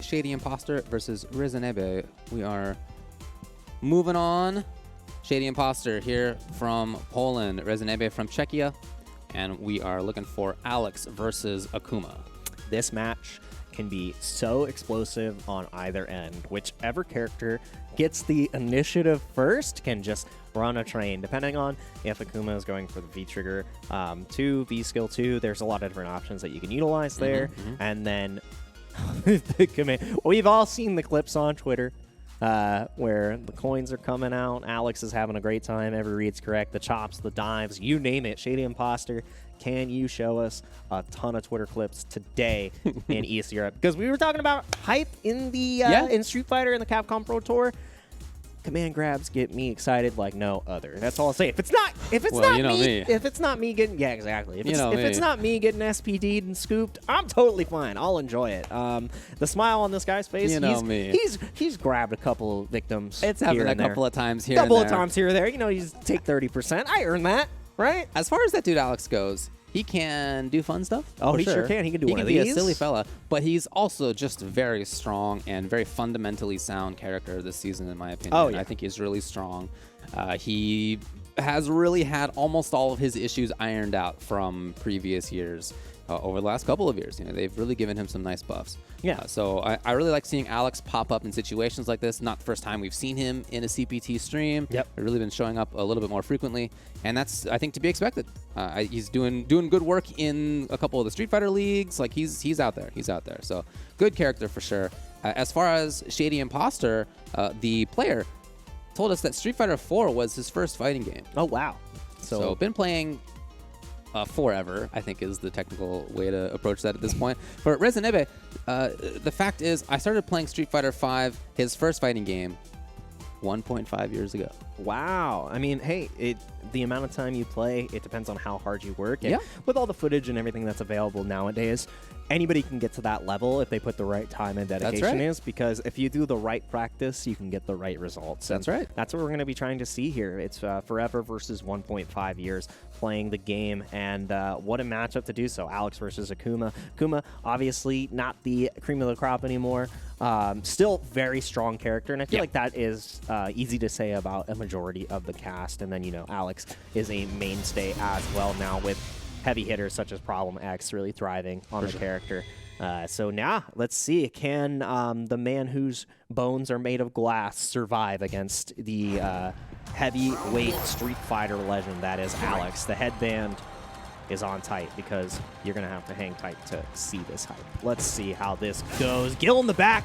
ShadyImpostor versus Rezenebe. We are moving on. ShadyImpostor here from Poland, Rezenebe from Czechia, and we are looking for Alex versus Akuma. This match can be so explosive on either end. Whichever character gets the initiative first can just run a train, depending on if Akuma is going for the V-Trigger 2, V-Skill 2. There's a lot of different options that you can utilize there. And then the command. We've all seen the clips on Twitter where the coins are coming out. Alex is having a great time. Every read's correct. The chops, the dives, you name it. ShadyImpostor, can you show us a ton of Twitter clips today in East Europe? Because we were talking about hype in the in Street Fighter and the Capcom Pro Tour. Command grabs get me excited like no other. That's all I'll say. If it's not me getting exactly. If it's not me getting SPD'd and scooped, I'm totally fine. I'll enjoy it. The smile on this guy's face. He's grabbed a couple of victims. It's happened a couple of times here. Couple of times here or there. You know, he's take 30%. I earned that, right? As far as that dude Alex goes, he can do fun stuff. Oh, he sure can. He can do one of these. He can be a silly fella, but he's also just very strong and very fundamentally sound character this season, in my opinion. Oh, yeah. I think he's really strong. He has really had almost all of his issues ironed out from previous years. Over the last couple of years, they've really given him some nice buffs. Yeah. So I really like seeing Alex pop up in situations like this. Not the first time we've seen him in a CPT stream. Yep. He's really been showing up a little bit more frequently, and that's, I think, to be expected. He's doing good work in a couple of the Street Fighter leagues. Like he's out there. He's out there. So good character for sure. As far as ShadyImpostor, the player told us that Street Fighter 4 was his first fighting game. Oh wow. So been playing forever, I think is the technical way to approach that at this point. For Rezenebe, the fact is, I started playing Street Fighter 5, his first fighting game, 1.5 years ago. Wow. I mean, hey, the amount of time you play, it depends on how hard you work. And with all the footage and everything that's available nowadays, anybody can get to that level if they put the right time and dedication in. Because if you do the right practice, you can get the right results. That's right. That's what we're going to be trying to see here. It's forever versus 1.5 years playing the game, and what a matchup to do so. Alex versus Akuma. Akuma, obviously not the cream of the crop anymore. Still very strong character, and I feel like that is easy to say about a majority of the cast. And then, Alex is a mainstay as well now, with heavy hitters such as Problem X really thriving on the character. So now, let's see, can the man whose bones are made of glass survive against the heavyweight Street Fighter legend that is Alex? The headband is on tight because you're going to have to hang tight to see this hype. Let's see how this goes. Gil in the back,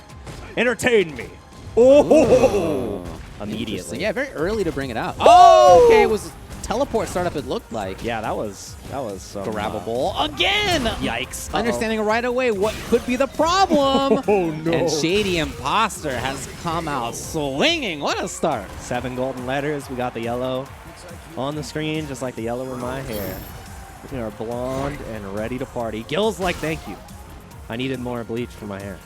entertain me. Oh! Immediately. Yeah, very early to bring it out. Oh! Okay, it was teleport startup, it looked like. Yeah, that was grabbable again. Yikes. Understanding right away what could be the problem. Oh no. And ShadyImpostor has come out swinging. What a start. 7 golden letters. We got the yellow on the screen, just like the yellow in my hair. We are blonde and ready to party. Gil's like, thank you. I needed more bleach for my hair.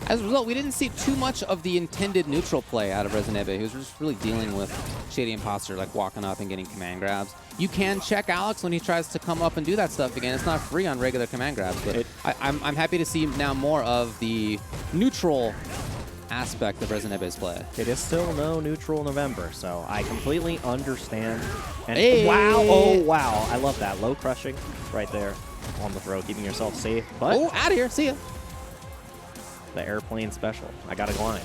As a result, we didn't see too much of the intended neutral play out of Rezenebe. He was just really dealing with ShadyImpostor, like walking up and getting command grabs. You can check Alex when he tries to come up and do that stuff again. It's not free on regular command grabs, but I'm happy to see now more of the neutral aspect of Rezenebe's play. It is still no neutral November, so I completely understand. And wow, oh wow, I love that. Low crushing right there on the throw, keeping yourself safe. But out of here, see ya. The airplane special. I got a glide.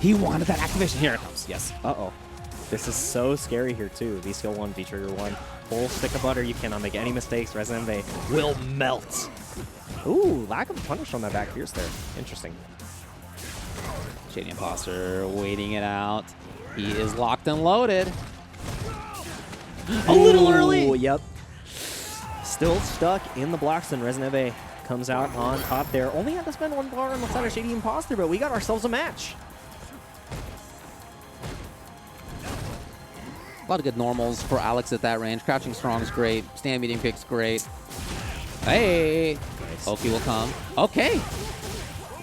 He wanted that activation. Here it comes. Yes. Uh-oh. This is so scary here, too. V-Skill 1, V-Trigger 1. Full stick of butter. You cannot make any mistakes. Rezenebe will melt. Ooh, lack of punish on that back fierce there. Interesting. ShadyImpostor waiting it out. He is locked and loaded. A little early. Yep. Still stuck in the blocks, and Rezenebe comes out on top there. Only had to spend 1 bar on the side of ShadyImpostor, but we got ourselves a match. A lot of good normals for Alex at that range. Crouching strong is great. Stand medium kick's great. Hey! Nice. Oki will come. Okay!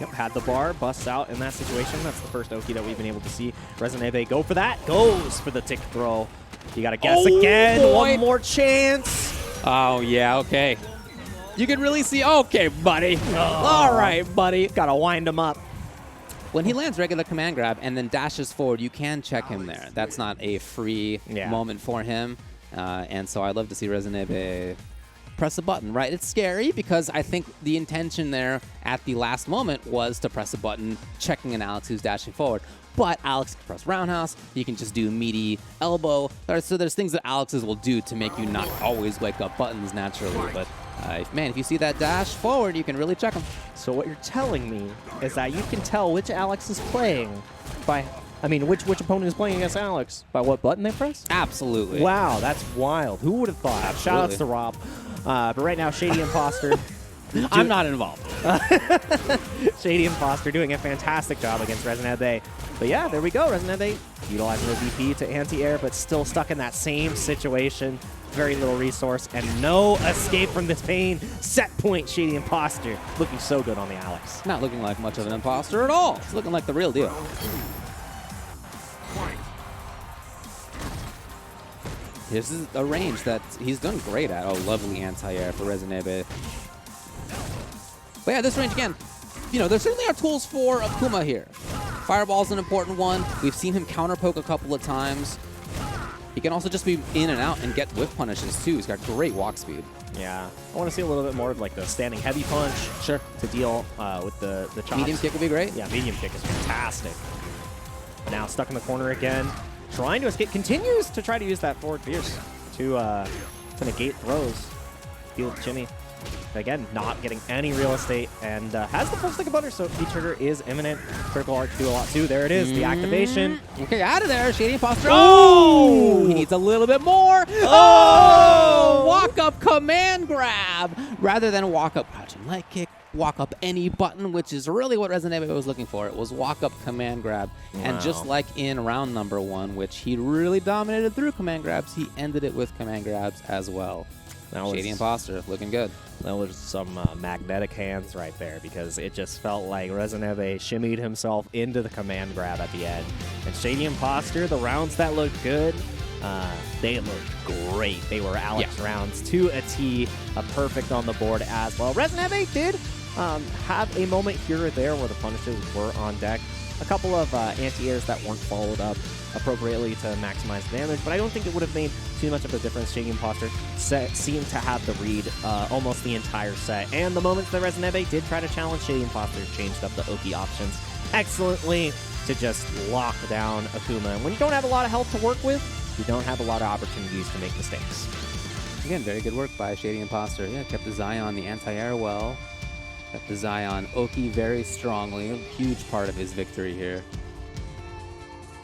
Yep, had the bar, busts out in that situation. That's the first Oki that we've been able to see. Rezenebe go for that. Goes for the tick throw. You gotta guess again. Boy. One more chance. Oh, yeah, okay. You can really see, okay, buddy. All right, buddy. Gotta wind him up. When he lands regular command grab and then dashes forward, you can check him there. That's not a free moment for him. And so I'd love to see Rezenebe press a button, right? It's scary because I think the intention there at the last moment was to press a button, checking an Alex who's dashing forward. But Alex can press roundhouse. You can just do meaty elbow. So there's things that Alex's will do to make you not always wake up buttons naturally. But man, if you see that dash forward, you can really check him. So what you're telling me is that you can tell which Alex is playing by, I mean, which opponent is playing against Alex by what button they press? Absolutely. Wow, that's wild. Who would have thought? Absolutely. Shout outs to Rob. But right now, ShadyImpostor. I'm not involved. ShadyImpostor doing a fantastic job against Rezenebe. But yeah, there we go. Rezenebe utilizing the VP to anti-air, but still stuck in that same situation. Very little resource and no escape from this pain. Set point, ShadyImpostor. Looking so good on the Alex. Not looking like much of an imposter at all. It's looking like the real deal. This is a range that he's done great at. Oh, lovely anti-air for Rezenebe. But yeah, this range again, you know, there certainly are tools for Akuma here. Fireball's an important one. We've seen him counter poke a couple of times. He can also just be in and out and get whiff punishes too. He's got great walk speed. Yeah, I want to see a little bit more of like the standing heavy punch. Sure. To deal with the chops. Medium kick would be great. Yeah, medium kick is fantastic. But now stuck in the corner again. Trying to escape, continues to try to use that forward fierce to negate throws. Field Jimmy. Again, not getting any real estate and has the full stick of butter, so V-trigger is imminent. Critical art can do a lot too. There it is, the activation. Okay, out of there, ShadyImpostor. Oh! He needs a little bit more. Oh! Walk up command grab rather than walk up crouching leg kick. Walk up any button, which is really what Rezenebe was looking for. It was walk up command grab. Wow. And just like in round number 1, which he really dominated through command grabs, he ended it with command grabs as well. ShadyImpostor looking good. That was some magnetic hands right there because it just felt like Rezenebe shimmied himself into the command grab at the end. And ShadyImpostor, the rounds that looked good, they looked great. They were Alex rounds to a T, a perfect on the board as well. Rezenebe did have a moment here or there where the punishes were on deck. A couple of anti-airs that weren't followed up appropriately to maximize damage, but I don't think it would have made too much of a difference. ShadyImpostor seemed to have the read almost the entire set, and the moments that Rezenebe did try to challenge ShadyImpostor changed up the Oki options excellently to just lock down Akuma. And when you don't have a lot of health to work with, you don't have a lot of opportunities to make mistakes. Again, very good work by ShadyImpostor. Yeah, kept the Zion, the anti-air well. Kept the Zion Oki very strongly. A huge part of his victory here.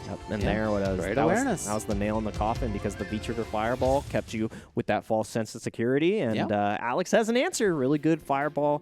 Yep, and there what was great awareness. That was the nail in the coffin because the V-trigger fireball kept you with that false sense of security. And Alex has an answer. Really good fireball